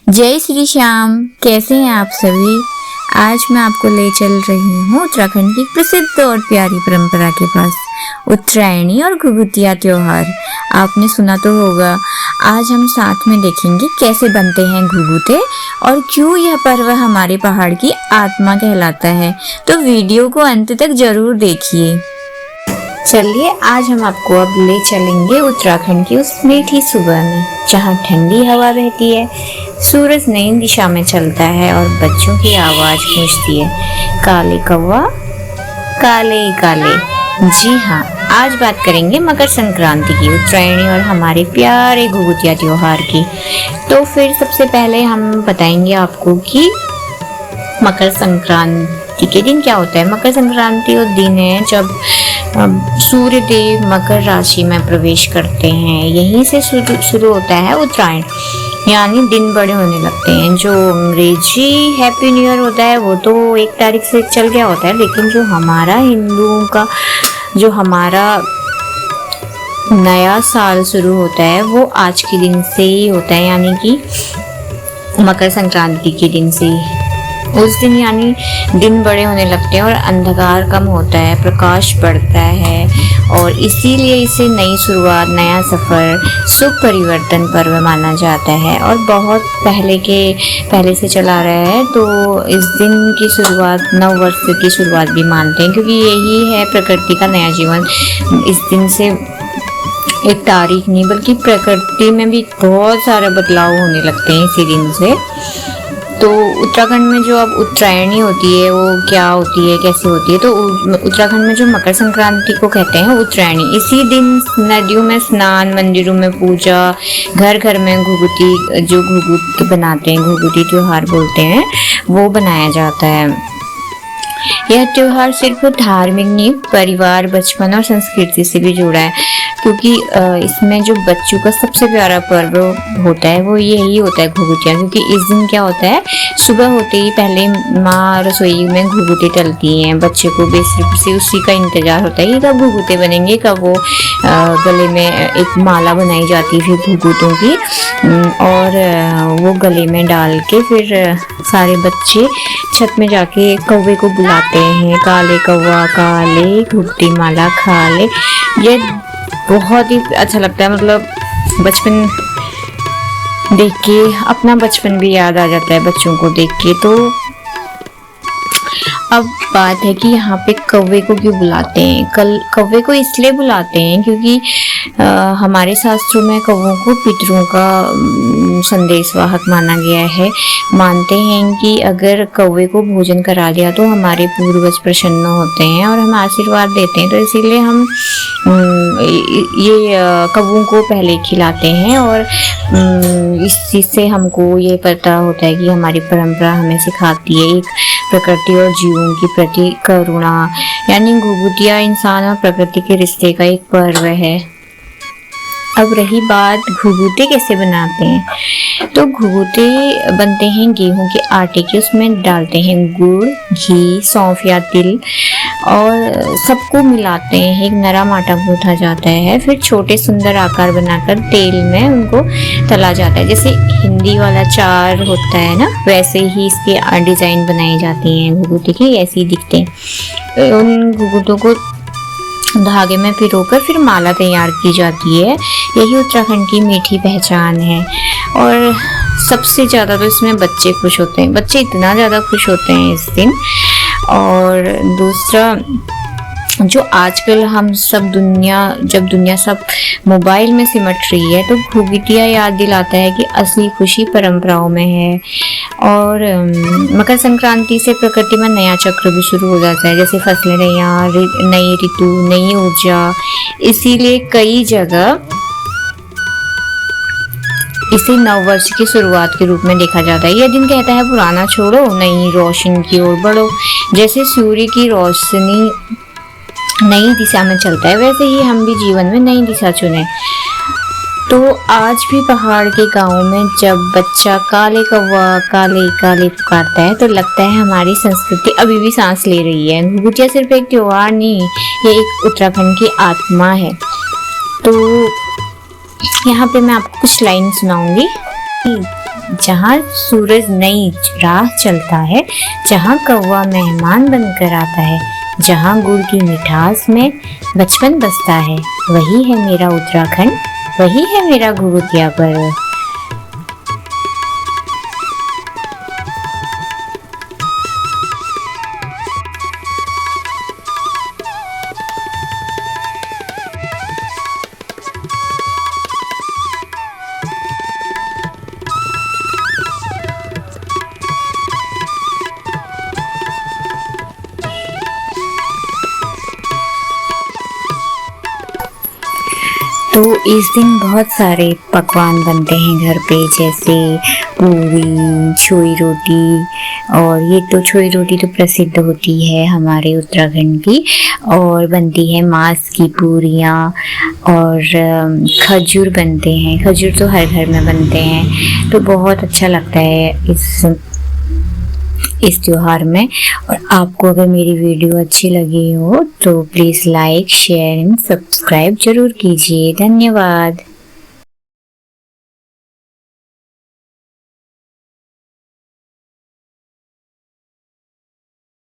जय श्री श्याम। कैसे हैं आप सभी। आज मैं आपको ले चल रही हूँ उत्तराखंड की प्रसिद्ध और प्यारी परंपरा के पास, उत्तरायणी और घुघुतिया त्योहार। आपने सुना तो होगा। आज हम साथ में देखेंगे कैसे बनते हैं घुघुते और क्यों यह पर्व हमारे पहाड़ की आत्मा कहलाता है। तो वीडियो को अंत तक जरूर देखिए। चलिए आज हम आपको अब ले चलेंगे उत्तराखंड की उस मीठी सुबह में, जहाँ ठंडी हवा बहती है, सूरज नई दिशा में चलता है और बच्चों की आवाज गूंजती है, काले कौवा काले काले। जी हाँ, आज बात करेंगे मकर संक्रांति की, उत्तरायणी और हमारे प्यारे घुघुतिया त्योहार की। तो फिर सबसे पहले हम बताएंगे आपको कि मकर संक्रांति के दिन क्या होता है। मकर संक्रांति वो दिन है जब सूर्य देव मकर राशि में प्रवेश करते हैं। यहीं से शुरू होता है उत्तरायण, यानी दिन बड़े होने लगते हैं। जो अंग्रेजी हैप्पी न्यू ईयर होता है वो तो 1 तारीख से चल गया होता है, लेकिन जो हमारा हिंदुओं का जो हमारा नया साल शुरू होता है वो आज के दिन से ही होता है, यानी कि मकर संक्रांति के दिन से ही। उस दिन यानी दिन बड़े होने लगते हैं और अंधकार कम होता है, प्रकाश बढ़ता है और इसीलिए इसे नई शुरुआत, नया सफर, शुभ परिवर्तन पर्व माना जाता है और बहुत पहले से चला रहा है। तो इस दिन की शुरुआत नव वर्ष की शुरुआत भी मानते हैं, क्योंकि यही है प्रकृति का नया जीवन। इस दिन से एक तारीख नहीं बल्कि प्रकृति में भी बहुत सारे बदलाव होने लगते हैं इसी दिन से। तो उत्तराखंड में जो अब उत्तरायणी होती है वो क्या होती है, कैसे होती है। तो उत्तराखंड में जो मकर संक्रांति को कहते हैं उत्तरायणी, इसी दिन नदियों में स्नान, मंदिरों में पूजा, घर घर में घुघुती जो घुघुत बनाते हैं, घुघुती त्योहार बोलते हैं, वो बनाया जाता है। यह त्योहार सिर्फ धार्मिक नहीं, परिवार, बचपन और संस्कृति से भी जुड़ा है, क्योंकि इसमें जो बच्चों का सबसे प्यारा पर्व होता है वो यही होता है घुघुतिया। क्योंकि इस दिन क्या होता है, सुबह होते ही पहले माँ रसोई में घुघुते तलती हैं। बच्चे को बेसिक से उसी का इंतजार होता है कि कब घुघुते बनेंगे, कब वो गले में एक माला बनाई जाती है फिर घुघुतों की, और वो गले में डाल के फिर सारे बच्चे छत में जाके कौवे को बुलाते हैं, काले कौवा काले घुघुती माला खा ले। ये बहुत ही अच्छा लगता है, मतलब बचपन देख के अपना बचपन भी याद आ जाता है बच्चों को देख के। तो अब बात है कि यहाँ पे कौवे को क्यों बुलाते हैं। कौवे को इसलिए बुलाते हैं क्योंकि हमारे शास्त्रों में कौवों को पितरों का संदेशवाहक माना गया है। मानते हैं कि अगर कौवे को भोजन करा दिया तो हमारे पूर्वज प्रसन्न होते हैं और हमें आशीर्वाद देते हैं। तो इसीलिए हम ये कौवों को पहले खिलाते हैं और इस चीज़ से हमको ये पता होता है कि हमारी परंपरा हमें सिखाती है एक प्रकृति और जीवों की प्रति करुणा। यानी घुघुतिया इंसान और प्रकृति के रिश्ते का एक पर्व है। अब रही बात घुघुते कैसे बनाते हैं, तो घुघुते बनते हैं गेहूं के आटे के, उसमें डालते हैं गुड़, घी, सौंफ या तिल और सबको मिलाते हैं। एक नरम आटा गूंथा जाता है, फिर छोटे सुंदर आकार बनाकर तेल में उनको तला जाता है। जैसे हिंदी वाला चार होता है ना, वैसे ही इसकी डिजाइन बनाई जाती है घुघुते की, ऐसे ही दिखते हैं। उन घुघुतों को धागे में पिरोकर फिर माला तैयार की जाती है। यही उत्तराखंड की मीठी पहचान है और सबसे ज़्यादा तो इसमें बच्चे खुश होते हैं। बच्चे इतना ज़्यादा खुश होते हैं इस दिन। और दूसरा, जो आजकल हम सब जब दुनिया सब मोबाइल में सिमट रही है, तो घुघुतिया याद दिलाता है कि असली खुशी परंपराओं में है। और मकर संक्रांति से प्रकृति में नया चक्र भी शुरू हो जाता है, जैसे फसलें नई ऋतु, नई ऊर्जा। इसीलिए कई जगह इसे नववर्ष की शुरुआत के रूप में देखा जाता है। यह दिन कहता है पुराना छोड़ो, नई रोशनी की ओर बढ़ो। जैसे सूर्य की रोशनी नई दिशा में चलता है, वैसे ही हम भी जीवन में नई दिशा चुने। तो आज भी पहाड़ के गाँव में जब बच्चा काले कौवा काले काले पुकारता है तो लगता है हमारी संस्कृति अभी भी सांस ले रही है। घुघुतिया सिर्फ एक त्योहार नहीं, ये एक उत्तराखंड की आत्मा है। तो यहाँ पे मैं आपको कुछ लाइन सुनाऊंगी। जहाँ सूरज नई राह चलता है, जहाँ कौवा मेहमान बनकर आता है, जहाँ गुड़ की मिठास में बचपन बसता है, वही है मेरा उत्तराखंड, वही है मेरा घुघुतिया पर्व। तो इस दिन बहुत सारे पकवान बनते हैं घर पे, जैसे पूरी, छोई रोटी। और ये तो छोई रोटी तो प्रसिद्ध होती है हमारे उत्तराखंड की, और बनती है मांस की पूरियाँ, और खजूर बनते हैं। खजूर तो हर घर में बनते हैं, तो बहुत अच्छा लगता है इस त्योहार में। और आपको अगर मेरी वीडियो अच्छी लगी हो तो please like, share and subscribe जरूर कीजिए। धन्यवाद।